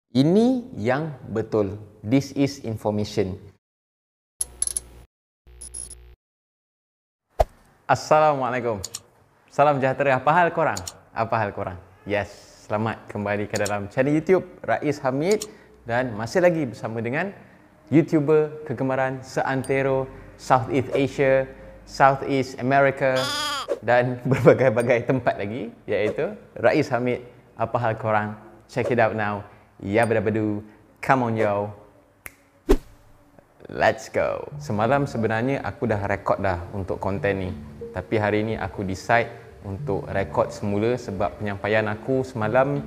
Ini yang betul. This is information. Assalamualaikum. Salam sejahtera. Apa hal korang? Apa hal korang? Yes, selamat kembali ke dalam channel YouTube Rais Hamid dan masih lagi bersama dengan YouTuber kegemaran seantero Southeast Asia, Southeast America dan berbagai-bagai tempat lagi, iaitu Rais Hamid. Apa hal korang? Check it out now. Ya bedu, come on yo. Let's go. Semalam sebenarnya aku dah rekod dah untuk konten ni. Tapi hari ni aku decide untuk rekod semula sebab penyampaian aku semalam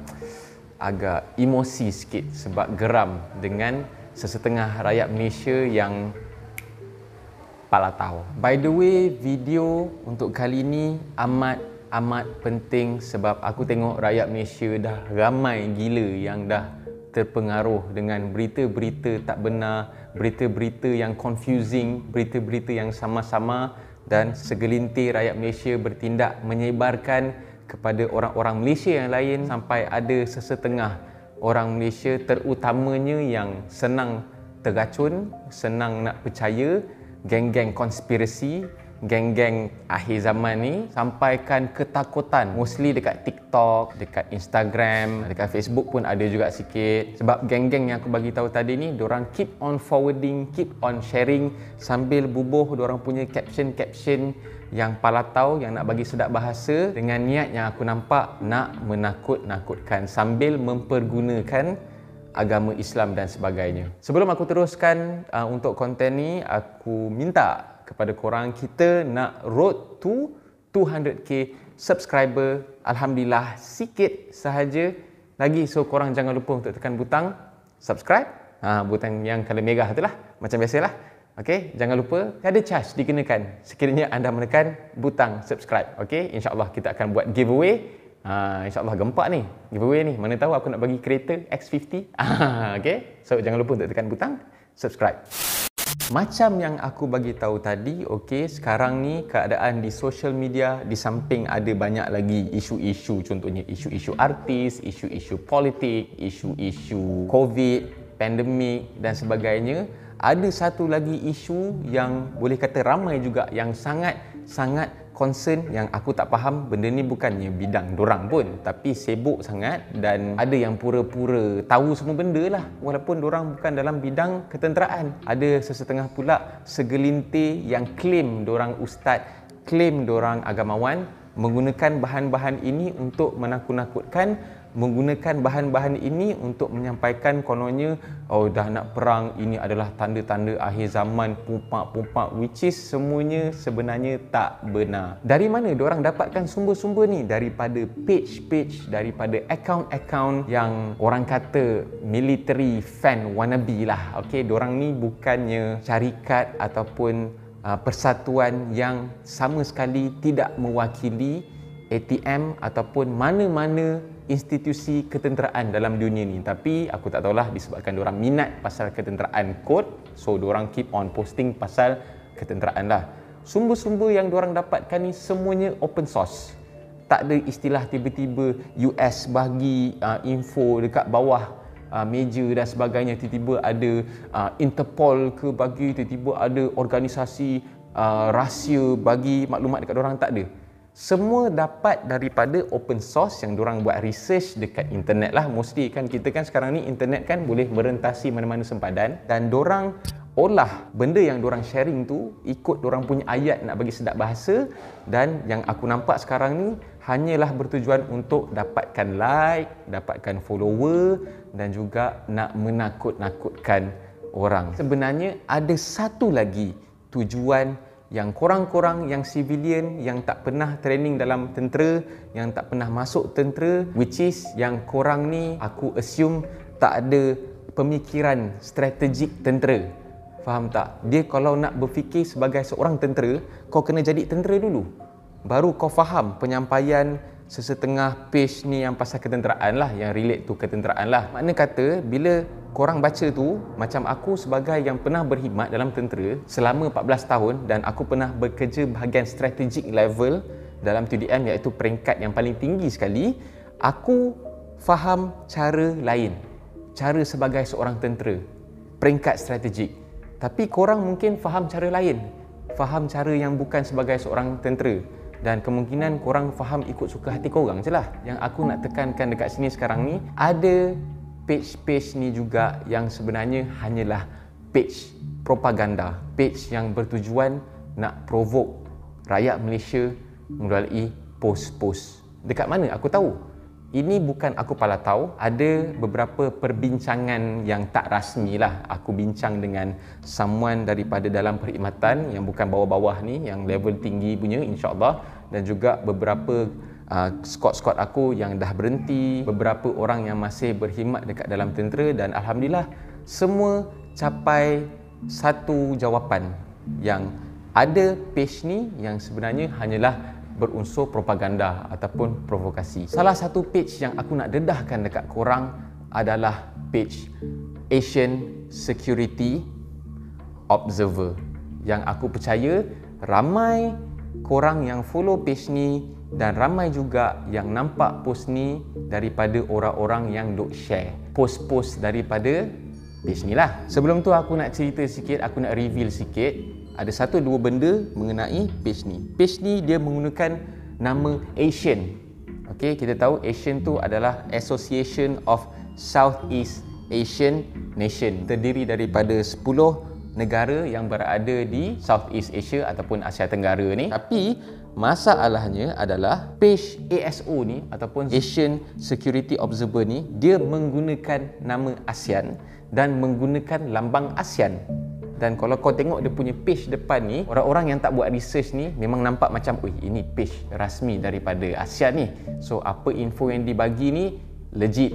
agak emosi sikit sebab geram dengan sesetengah rakyat Malaysia yang palatau. By the way, video untuk kali ni amat penting sebab aku tengok rakyat Malaysia dah ramai gila yang dah terpengaruh dengan berita-berita tak benar, berita-berita yang confusing, berita-berita yang sama-sama, dan segelintir rakyat Malaysia bertindak menyebarkan kepada orang-orang Malaysia yang lain sampai ada sesetengah orang Malaysia terutamanya yang senang terracun, senang nak percaya geng-geng konspirasi, geng-geng akhir zaman ni sampaikan ketakutan, mostly dekat TikTok, dekat Instagram, dekat Facebook pun ada juga sikit. Sebab geng-geng yang aku bagi tahu tadi ni, diorang keep on forwarding, keep on sharing sambil bubuh diorang punya caption-caption yang palatau, yang nak bagi sedap bahasa dengan niat yang aku nampak nak menakut-nakutkan sambil mempergunakan agama Islam dan sebagainya. Sebelum aku teruskan untuk konten ni, aku minta kepada korang, kita nak road to 200k subscriber. Alhamdulillah, sikit sahaja lagi. So korang jangan lupa untuk tekan butang subscribe, butang yang color merah tu lah, macam biasalah. Okay, jangan lupa, ada charge dikenakan sekiranya anda menekan butang subscribe. Okay, insyaAllah kita akan buat giveaway. InsyaAllah gempak ni giveaway ni, mana tahu aku nak bagi kereta X50. Okay, so jangan lupa untuk tekan butang subscribe. Macam yang aku bagi tahu tadi, okey, sekarang ni keadaan di social media, di samping ada banyak lagi isu-isu, contohnya isu-isu artis, isu-isu politik, isu-isu COVID, pandemik dan sebagainya, ada satu lagi isu yang boleh kata ramai juga yang sangat concern, yang aku tak faham. Benda ni bukannya bidang dorang pun, tapi sibuk sangat dan ada yang pura-pura tahu semua benda lah walaupun dorang bukan dalam bidang ketenteraan. Ada sesetengah pula segelintir yang claim dorang ustaz, claim dorang agamawan, menggunakan bahan-bahan ini untuk menakut-nakutkan, menggunakan bahan-bahan ini untuk menyampaikan kononnya, oh dah nak perang, ini adalah tanda-tanda akhir zaman, pumpak-pumpak, which is semuanya sebenarnya tak benar. Dari mana diorang dapatkan sumber-sumber ni? Daripada page-page, daripada account-account yang orang kata military fan wannabe lah. Okay, diorang ni bukannya syarikat ataupun persatuan yang sama sekali tidak mewakili ATM ataupun mana-mana institusi ketenteraan dalam dunia ni. Tapi aku tak tahulah, disebabkan diorang minat pasal ketenteraan kod, so diorang keep on posting pasal ketenteraan lah. Sumber-sumber yang diorang dapatkan ni semuanya open source. Tak ada istilah tiba-tiba US bagi info dekat bawah meja dan sebagainya, tiba-tiba ada Interpol ke bagi, tiba-tiba ada organisasi rahsia bagi maklumat dekat diorang. Tak ada. Semua dapat daripada open source yang diorang buat research dekat internet lah. Mostly kan kita kan sekarang ni internet kan boleh merentasi mana-mana sempadan, dan diorang olah benda yang diorang sharing tu ikut diorang punya ayat nak bagi sedap bahasa, dan yang aku nampak sekarang ni hanyalah bertujuan untuk dapatkan like, dapatkan follower dan juga nak menakut-nakutkan orang. Sebenarnya ada satu lagi tujuan yang korang-korang yang civilian, yang tak pernah training dalam tentera, yang tak pernah masuk tentera, which is yang korang ni aku assume tak ada pemikiran strategik tentera. Faham tak? Dia kalau nak berfikir sebagai seorang tentera, kau kena jadi tentera dulu, baru kau faham penyampaian sesetengah page ni yang pasal ketenteraan lah, yang relate tu ketenteraan lah. Makna kata bila korang baca tu, macam aku sebagai yang pernah berkhidmat dalam tentera selama 14 tahun dan aku pernah bekerja bahagian strategic level dalam TDM, iaitu peringkat yang paling tinggi sekali, aku faham cara lain. cara sebagai seorang tentera, peringkat strategik. Tapi korang mungkin faham cara lain, faham cara yang bukan sebagai seorang tentera, dan kemungkinan korang faham ikut suka hati korang je lah. Yang aku nak tekankan dekat sini sekarang ni, ada page-page ni juga yang sebenarnya hanyalah page propaganda, page yang bertujuan nak provoke rakyat Malaysia melalui post-post. Dekat mana aku tahu? Ini bukan aku pala tahu, ada beberapa perbincangan yang tak rasmi lah. Aku bincang dengan someone daripada dalam perkhidmatan yang bukan bawah-bawah ni, yang level tinggi punya insya-Allah, dan juga beberapa skot-skot aku yang dah berhenti, beberapa orang yang masih berkhidmat dekat dalam tentera, dan alhamdulillah semua capai satu jawapan yang ada page ni yang sebenarnya hanyalah berunsur propaganda ataupun provokasi. Salah satu page yang aku nak dedahkan dekat korang adalah page Asian Security Observer, yang aku percaya ramai korang yang follow page ni dan ramai juga yang nampak post ni daripada orang-orang yang duk share post-post daripada page ni lah. Sebelum tu aku nak cerita sikit, aku nak reveal sikit. Ada satu dua benda mengenai page ni. Page ni dia menggunakan nama Asian. Okey, kita tahu Asian tu adalah Association of Southeast Asian Nation. Terdiri daripada 10 negara yang berada di Southeast Asia ataupun Asia Tenggara ni. Tapi masalahnya adalah page ASO ni ataupun Asian Security Observer ni, dia menggunakan nama ASEAN dan menggunakan lambang ASEAN. Dan kalau kau tengok dia punya page depan ni, orang-orang yang tak buat research ni memang nampak macam, ini page rasmi daripada ASEAN ni. So apa info yang dibagi ni legit,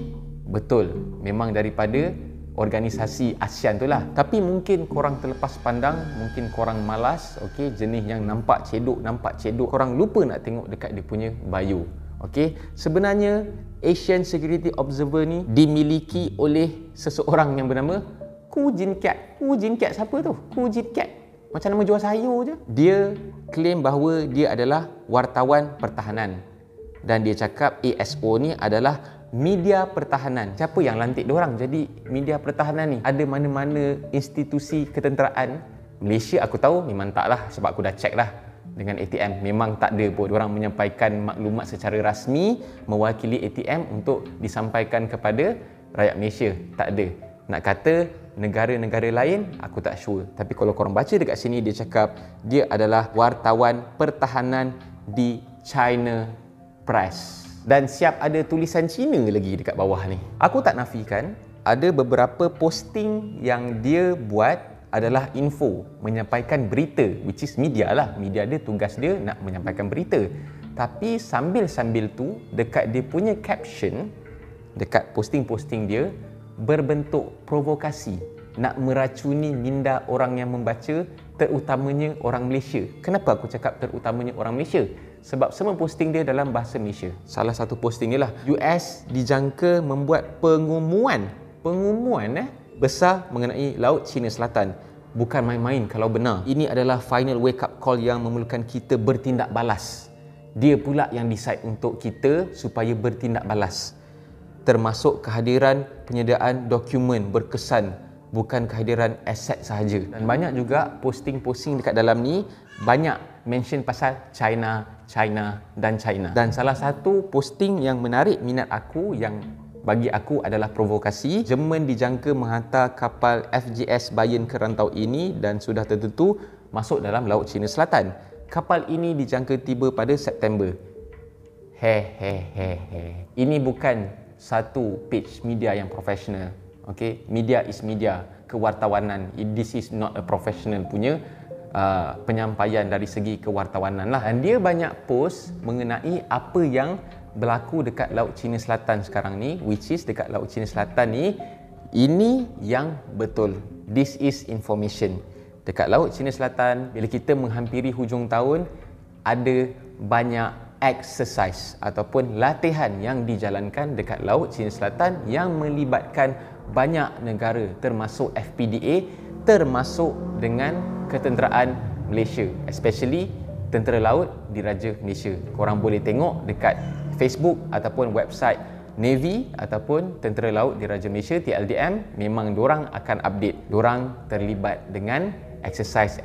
betul, memang daripada organisasi ASEAN tu lah. Tapi mungkin korang terlepas pandang, mungkin korang malas, okey, jenis yang nampak cedok, korang lupa nak tengok dekat dia punya bio. Okey, sebenarnya Asian Security Observer ni dimiliki oleh seseorang yang bernama Ku Jin Kiat. Ku Jin Kiat siapa tu? Ku Jin Kiat, macam nama jual sayur je. Dia claim bahawa dia adalah wartawan pertahanan, dan dia cakap ASO ni adalah media pertahanan. Siapa yang lantik diorang jadi media pertahanan ni? Ada mana-mana institusi ketenteraan Malaysia aku tahu memang tak lah, sebab aku dah check lah dengan ATM, memang tak ada pun diorang menyampaikan maklumat secara rasmi mewakili ATM untuk disampaikan kepada rakyat Malaysia. Tak ada. Nak kata negara-negara lain, aku tak sure. Tapi kalau korang baca dekat sini, dia cakap dia adalah wartawan pertahanan di China Press. Dan siap ada tulisan Cina lagi dekat bawah ni. Aku tak nafikan, ada beberapa posting yang dia buat adalah info, menyampaikan berita, which is media lah. Media dia, tugas dia nak menyampaikan berita. Tapi sambil-sambil tu, dekat dia punya caption, dekat posting-posting dia, berbentuk provokasi, nak meracuni minda orang yang membaca, terutamanya orang Malaysia. Kenapa aku cakap terutamanya orang Malaysia? Sebab semua posting dia dalam bahasa Malaysia. Salah satu posting dia lah, US dijangka membuat pengumuman besar mengenai Laut Cina Selatan. Bukan main-main kalau benar. Ini adalah final wake up call yang memerlukan kita bertindak balas. Dia pula yang decide untuk kita supaya bertindak balas, termasuk kehadiran penyediaan dokumen berkesan, bukan kehadiran aset sahaja. Dan banyak juga posting-posting dekat dalam ni banyak mention pasal China. Dan salah satu posting yang menarik minat aku, yang bagi aku adalah provokasi. Jerman dijangka menghantar kapal FGS Bayan ke rantau ini dan sudah tertentu masuk dalam Laut Cina Selatan. Kapal ini dijangka tiba pada September. Ini bukan satu page media yang profesional. Okay? Media is media, kewartawanan. This is not a professional punya penyampaian dari segi kewartawanan lah. Dan dia banyak post mengenai apa yang berlaku dekat Laut Cina Selatan sekarang ni, which is dekat Laut Cina Selatan ni, ini yang betul. This is information. Dekat Laut Cina Selatan, bila kita menghampiri hujung tahun, ada banyak exercise ataupun latihan yang dijalankan dekat Laut Cina Selatan yang melibatkan banyak negara, termasuk FPDA, termasuk dengan ketenteraan Malaysia, especially Tentera Laut Diraja Malaysia. Korang boleh tengok dekat Facebook ataupun website Navy ataupun Tentera Laut Diraja Malaysia TLDM, memang diorang akan update. Diorang terlibat dengan exercise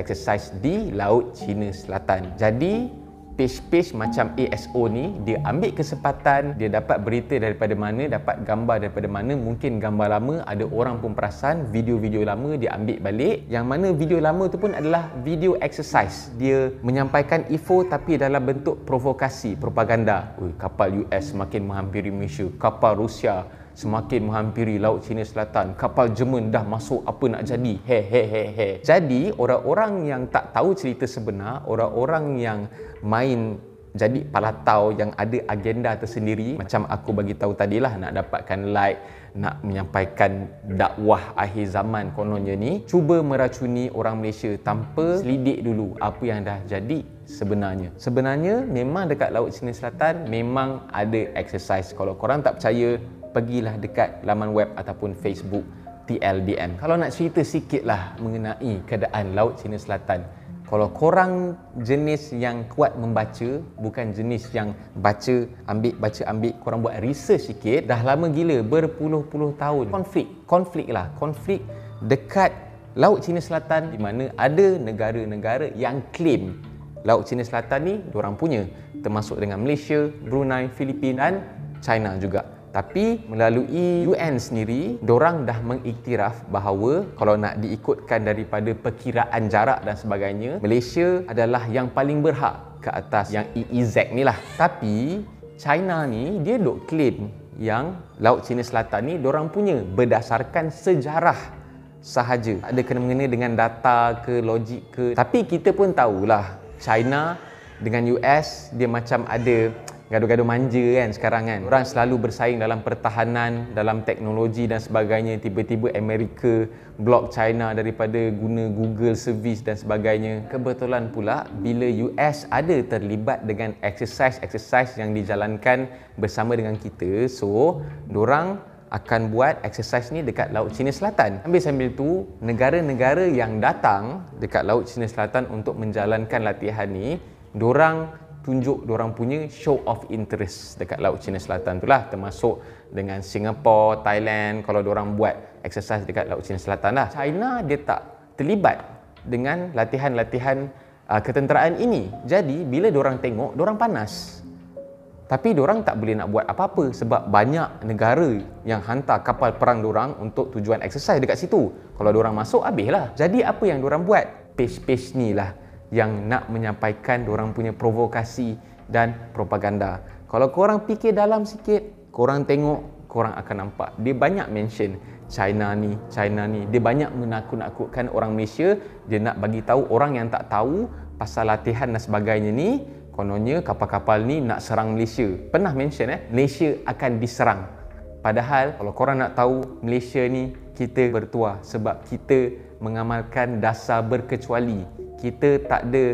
di Laut Cina Selatan. Jadi page-page macam ASO ni, dia ambil kesempatan, dia dapat berita daripada mana, dapat gambar daripada mana, mungkin gambar lama, ada orang pun perasan, video-video lama dia ambil balik, yang mana video lama tu pun adalah video exercise. Dia menyampaikan info tapi dalam bentuk provokasi, propaganda. Kapal US semakin menghampiri Malaysia, kapal Rusia semakin menghampiri Laut Cina Selatan, kapal Jerman dah masuk, apa nak jadi, Jadi orang-orang yang tak tahu cerita sebenar, orang-orang yang main jadi palatau, yang ada agenda tersendiri, macam aku bagi tahu tadilah, nak dapatkan like, nak menyampaikan dakwah akhir zaman kononnya ni, cuba meracuni orang Malaysia tanpa selidik dulu apa yang dah jadi sebenarnya. Sebenarnya memang dekat Laut Cina Selatan memang ada exercise. Kalau korang tak percaya, pergilah dekat laman web ataupun Facebook TLDM. Kalau nak cerita sikit lah mengenai keadaan Laut Cina Selatan. Kalau korang jenis yang kuat membaca, bukan jenis yang baca, ambil, korang buat research sikit, dah lama gila, berpuluh-puluh tahun. Konflik dekat Laut Cina Selatan, di mana ada negara-negara yang claim Laut Cina Selatan ni diorang punya, termasuk dengan Malaysia, Brunei, Filipina dan China juga. Tapi melalui UN sendiri, diorang dah mengiktiraf bahawa kalau nak diikutkan daripada perkiraan jarak dan sebagainya, Malaysia adalah yang paling berhak ke atas yang EEZ ni lah. Tapi China ni dia duk claim yang Laut Cina Selatan ni diorang punya berdasarkan sejarah sahaja. Ada kena-mengena dengan data ke, logik ke. Tapi kita pun tahulah China dengan US dia macam ada gaduh-gaduh manja kan sekarang kan. Orang selalu bersaing dalam pertahanan, dalam teknologi dan sebagainya. Tiba-tiba Amerika blok China daripada guna Google service dan sebagainya. Kebetulan pula bila US ada terlibat dengan exercise yang dijalankan bersama dengan kita, so dorang akan buat exercise ni dekat Laut Cina Selatan. Sambil-sambil tu, negara-negara yang datang dekat Laut Cina Selatan untuk menjalankan latihan ni, dorang tunjuk dorang punya show of interest dekat Laut Cina Selatan tu lah, termasuk dengan Singapore, Thailand, kalau dorang buat exercise dekat Laut Cina Selatan lah. China dia tak terlibat dengan latihan-latihan ketenteraan ini. Jadi bila dorang tengok, dorang panas. Tapi dorang tak boleh nak buat apa-apa sebab banyak negara yang hantar kapal perang dorang untuk tujuan exercise dekat situ. Kalau dorang masuk, habislah. Jadi apa yang dorang buat? Page-page ni lah yang nak menyampaikan dorang punya provokasi dan propaganda. Kalau korang fikir dalam sikit, korang tengok, korang akan nampak dia banyak mention China ni. Dia banyak menakut-nakutkan orang Malaysia. Dia nak bagi tahu orang yang tak tahu pasal latihan dan sebagainya ni, kononnya kapal-kapal ni nak serang Malaysia. Pernah mention Malaysia akan diserang. Padahal kalau korang nak tahu, Malaysia ni kita bertuah sebab kita mengamalkan dasar berkecuali. Kita tak ada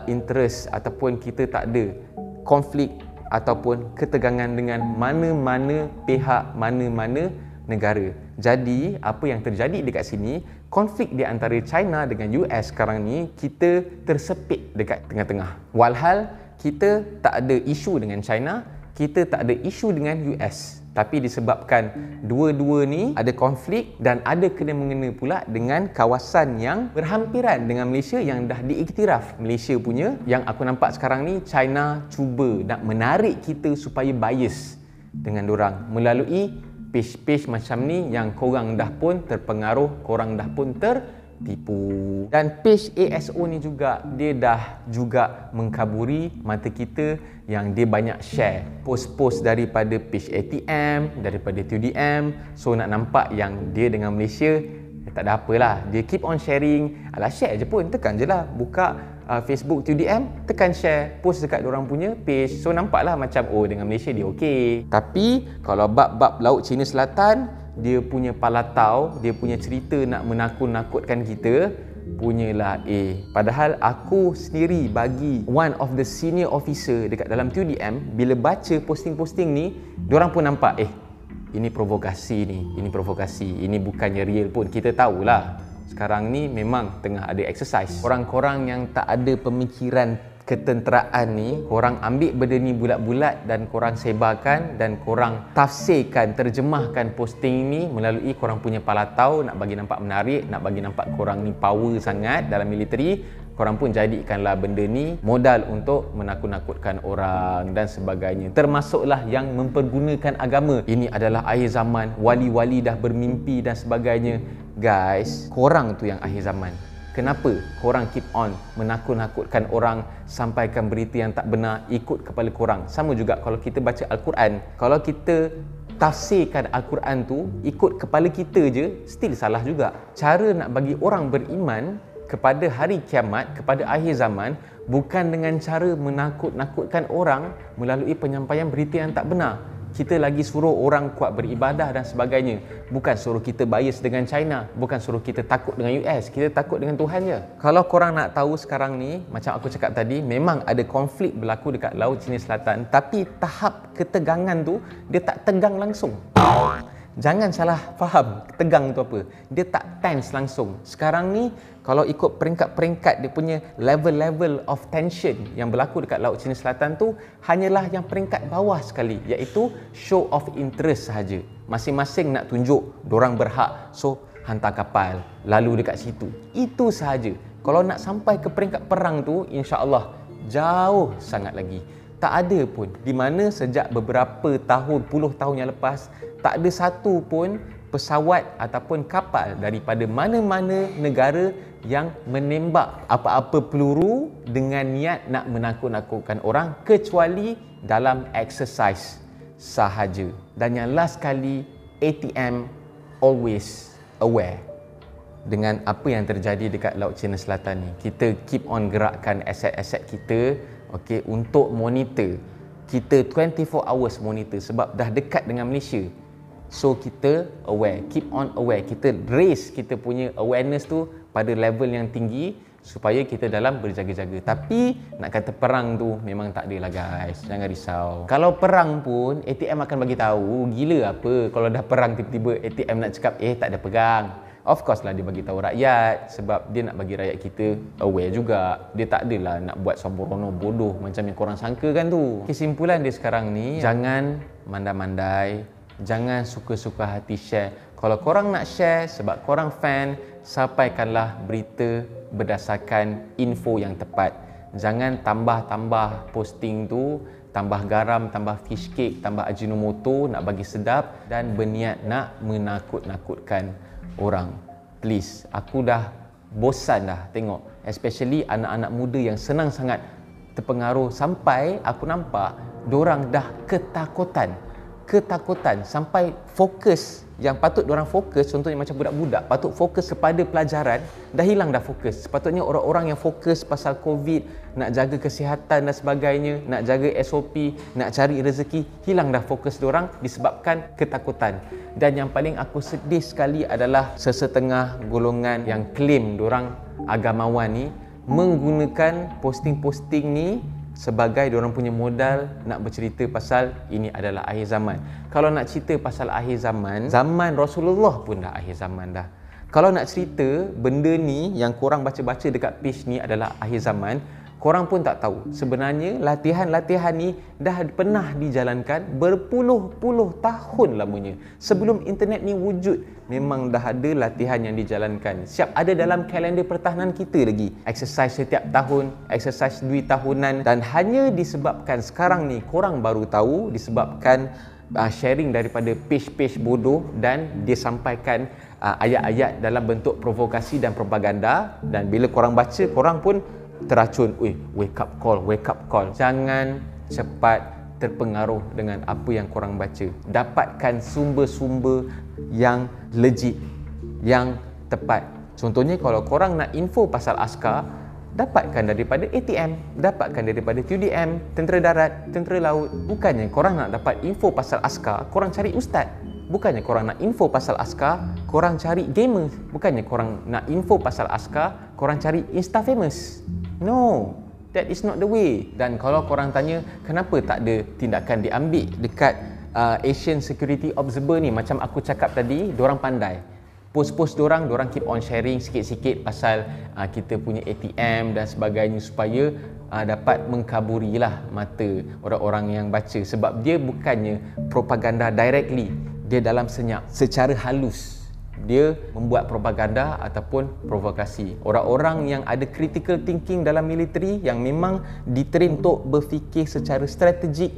interest ataupun kita tak ada konflik ataupun ketegangan dengan mana-mana pihak, mana-mana negara. Jadi, apa yang terjadi dekat sini, konflik di antara China dengan US sekarang ni, kita tersepit dekat tengah-tengah. Walhal, kita tak ada isu dengan China, kita tak ada isu dengan US. Tapi disebabkan dua-dua ni ada konflik dan ada kena-mengena pula dengan kawasan yang berhampiran dengan Malaysia yang dah diiktiraf Malaysia punya. Yang aku nampak sekarang ni, China cuba nak menarik kita supaya bias dengan dorang melalui page-page macam ni yang korang dah pun terpengaruh, korang dah pun tertipu. Dan page ASO ni juga, dia dah juga mengkaburi mata kita yang dia banyak share post-post daripada page ATM, daripada TUDM. So nak nampak yang dia dengan Malaysia, tak ada apalah, dia keep on sharing. Alah, share je pun, tekan je lah, buka Facebook TUDM, tekan share, post dekat dorang punya page. So nampaklah macam dengan Malaysia dia okey. Tapi kalau bab-bab Laut Cina Selatan, dia punya palatau, dia punya cerita nak menakut-nakutkan kita, punyalah Padahal aku sendiri bagi one of the senior officer dekat dalam TUDM, bila baca posting-posting ni, diorang pun nampak ini provokasi ni, ini bukannya real pun. Kita tahulah sekarang ni memang tengah ada exercise. Korang-korang yang tak ada pemikiran ketenteraan ni, korang ambil benda ni bulat-bulat dan korang sebarkan dan korang tafsirkan, terjemahkan posting ni melalui korang punya palatau, nak bagi nampak menarik, nak bagi nampak korang ni power sangat dalam militeri. Korang pun jadikanlah benda ni modal untuk menakut-nakutkan orang dan sebagainya. Termasuklah yang mempergunakan agama. Ini adalah akhir zaman, wali-wali dah bermimpi dan sebagainya. Guys, korang tu yang akhir zaman. Kenapa korang keep on menakut-nakutkan orang, sampaikan berita yang tak benar, ikut kepala korang? Sama juga kalau kita baca Al-Quran, kalau kita tafsirkan Al-Quran tu ikut kepala kita je, still salah juga. Cara nak bagi orang beriman kepada hari kiamat, kepada akhir zaman, bukan dengan cara menakut-nakutkan orang melalui penyampaian berita yang tak benar. Kita lagi suruh orang kuat beribadah dan sebagainya. Bukan suruh kita bias dengan China, bukan suruh kita takut dengan US, kita takut dengan Tuhan je. Kalau korang nak tahu sekarang ni, macam aku cakap tadi, memang ada konflik berlaku dekat Laut Cina Selatan, tapi tahap ketegangan tu dia tak tegang langsung. Jangan salah faham tegang tu apa. Dia tak tense langsung. Sekarang ni kalau ikut peringkat-peringkat dia punya level-level of tension yang berlaku dekat Laut Cina Selatan tu hanyalah yang peringkat bawah sekali, iaitu show of interest sahaja. Masing-masing nak tunjuk dorang berhak, so hantar kapal lalu dekat situ. Itu sahaja. Kalau nak sampai ke peringkat perang tu, insya-Allah jauh sangat lagi. Tak ada pun di mana sejak beberapa tahun, puluh tahun yang lepas, tak ada satu pun pesawat ataupun kapal daripada mana-mana negara yang menembak apa-apa peluru dengan niat nak menakut-nakutkan orang, kecuali dalam exercise sahaja. Dan yang last kali, ATM always aware dengan apa yang terjadi dekat Laut Cina Selatan ni. Kita keep on gerakkan aset-aset kita, okey, untuk monitor. Kita 24 hours monitor sebab dah dekat dengan Malaysia. So kita aware, keep on aware. Kita raise kita punya awareness tu pada level yang tinggi supaya kita dalam berjaga-jaga. Tapi nak kata perang tu memang tak adalah guys. Jangan risau. Kalau perang pun ATM akan bagi tahu. Gila apa kalau dah perang tiba-tiba ATM nak cakap tak ada pegang. Of course lah dia bagi tahu rakyat sebab dia nak bagi rakyat kita aware juga. Dia tak adalah nak buat sembrono bodoh macam yang korang sangka kan tu. Kesimpulan dia sekarang ni, jangan mandai-mandai, jangan suka-suka hati share. Kalau korang nak share sebab korang fan, sampaikanlah berita berdasarkan info yang tepat. Jangan tambah-tambah posting tu, tambah garam, tambah fish cake, tambah ajinomoto nak bagi sedap dan berniat nak menakut-nakutkan orang. Please, aku dah bosan dah tengok, especially anak-anak muda yang senang sangat terpengaruh sampai aku nampak dorang dah ketakutan sampai fokus yang patut dorang fokus, contohnya macam budak-budak patut fokus kepada pelajaran, dah hilang dah fokus. Sepatutnya orang-orang yang fokus pasal COVID, nak jaga kesihatan dan sebagainya, nak jaga SOP, nak cari rezeki, hilang dah fokus dorang disebabkan ketakutan. Dan yang paling aku sedih sekali adalah sesetengah golongan yang claim dorang agamawan ni menggunakan posting-posting ni sebagai diorang punya modal nak bercerita pasal ini adalah akhir zaman. Kalau nak cerita pasal akhir zaman, zaman Rasulullah pun dah akhir zaman dah. Kalau nak cerita benda ni yang korang baca-baca dekat page ni adalah akhir zaman, korang pun tak tahu sebenarnya latihan-latihan ni dah pernah dijalankan berpuluh-puluh tahun lamanya. Sebelum internet ni wujud, memang dah ada latihan yang dijalankan. Siap ada dalam kalender pertahanan kita lagi. Exercise setiap tahun, exercise 2 tahunan, dan hanya disebabkan sekarang ni korang baru tahu, disebabkan sharing daripada page-page bodoh dan dia sampaikan ayat-ayat dalam bentuk provokasi dan propaganda, dan bila korang baca, korang pun teracun. Wake up call. Jangan cepat terpengaruh dengan apa yang korang baca. Dapatkan sumber-sumber yang legit, yang tepat. Contohnya kalau korang nak info pasal askar, dapatkan daripada ATM, dapatkan daripada TUDM, Tentera Darat, Tentera Laut. Bukannya korang nak dapat info pasal askar, korang cari ustaz. Bukannya korang nak info pasal askar, korang cari gamer. Bukannya korang nak info pasal askar, korang cari Insta famous. No, that is not the way. Dan kalau korang tanya kenapa tak ada tindakan diambil dekat Asian Security Observer ni, macam aku cakap tadi, dorang pandai. Post-post dorang keep on sharing sikit-sikit pasal kita punya ATM dan sebagainya supaya dapat mengkaburilah mata orang-orang yang baca, sebab dia bukannya propaganda directly, dia dalam senyap, secara halus dia membuat propaganda ataupun provokasi. Orang-orang yang ada critical thinking dalam militeri, yang memang ditrain untuk berfikir secara strategik,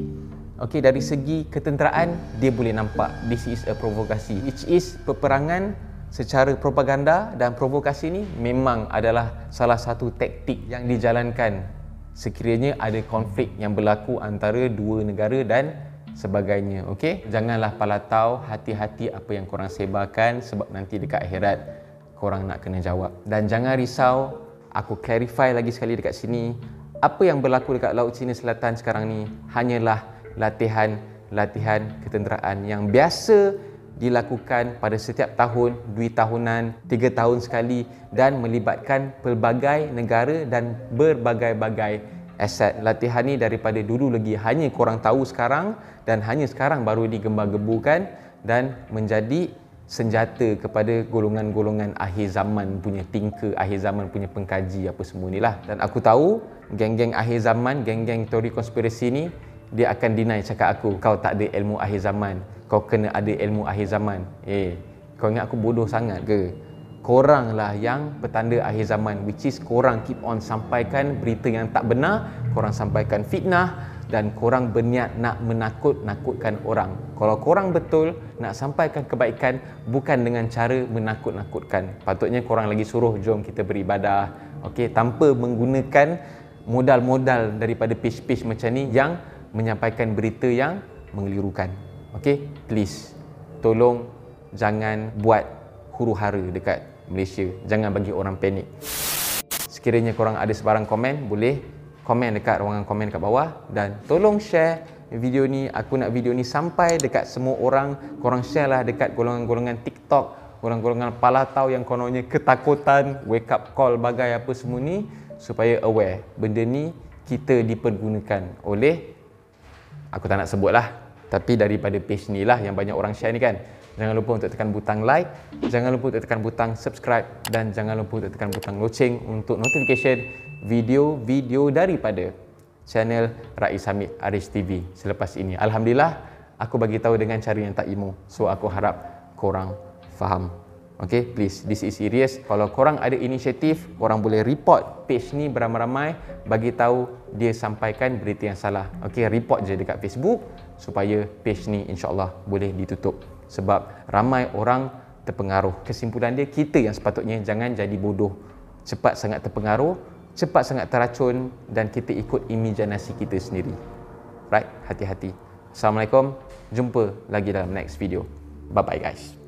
okey, dari segi ketenteraan, dia boleh nampak this is a provokasi, which is peperangan secara propaganda. Dan provokasi ni memang adalah salah satu taktik yang dijalankan sekiranya ada konflik yang berlaku antara dua negara dan sebagainya. Okey, janganlah palatau, hati-hati apa yang korang sebarkan, sebab nanti dekat akhirat korang nak kena jawab. Dan jangan risau, aku clarify lagi sekali dekat sini, apa yang berlaku dekat Laut Cina Selatan sekarang ni hanyalah latihan ketenteraan yang biasa dilakukan pada setiap tahun, 2 tahunan, 3 tahun sekali, dan melibatkan pelbagai negara dan berbagai-bagai aset. Latihan ni daripada dulu lagi, hanya korang tahu sekarang, dan hanya sekarang baru digembar-geburkan dan menjadi senjata kepada golongan-golongan akhir zaman punya thinker, akhir zaman punya pengkaji apa semua ni lah. Dan aku tahu geng-geng akhir zaman, geng-geng teori konspirasi ni, dia akan deny cakap aku, kau tak ada ilmu akhir zaman, kau kena ada ilmu akhir zaman. Kau ingat aku bodoh sangat ke? Korang lah yang petanda akhir zaman, which is korang keep on sampaikan berita yang tak benar, korang sampaikan fitnah, dan korang berniat nak menakut-nakutkan orang. Kalau korang betul nak sampaikan kebaikan, bukan dengan cara menakut-nakutkan, patutnya korang lagi suruh jom kita beribadah, okey, tanpa menggunakan modal-modal daripada page-page macam ni yang menyampaikan berita yang mengelirukan. Okey, please tolong jangan buat huru-hara dekat Malaysia, jangan bagi orang panik. Sekiranya korang ada sebarang komen, boleh komen dekat ruangan komen kat bawah, dan tolong share video ni. Aku nak video ni sampai dekat semua orang. Korang share lah dekat golongan-golongan TikTok, golongan-golongan palatau yang kononnya ketakutan, wake up call bagai apa semua ni, supaya aware benda ni kita dipergunakan oleh, aku tak nak sebut lah, tapi daripada page ni lah yang banyak orang share ni kan. Jangan lupa untuk tekan butang like, jangan lupa untuk tekan butang subscribe, dan jangan lupa untuk tekan butang loceng untuk notification video-video daripada channel Rais Hamid Aris TV selepas ini. Alhamdulillah, aku bagi tahu dengan cara yang tak emo, so aku harap korang faham. Okay, please, this is serious. Kalau korang ada inisiatif, korang boleh report page ni beramai-ramai, bagi tahu dia sampaikan berita yang salah. Okay, report je dekat Facebook supaya page ni insyaAllah boleh ditutup, sebab ramai orang terpengaruh. Kesimpulan dia, kita yang sepatutnya jangan jadi bodoh, cepat sangat terpengaruh, cepat sangat teracun, dan kita ikut imajinasi kita sendiri. Right, hati-hati. Assalamualaikum, jumpa lagi dalam next video. Bye bye guys.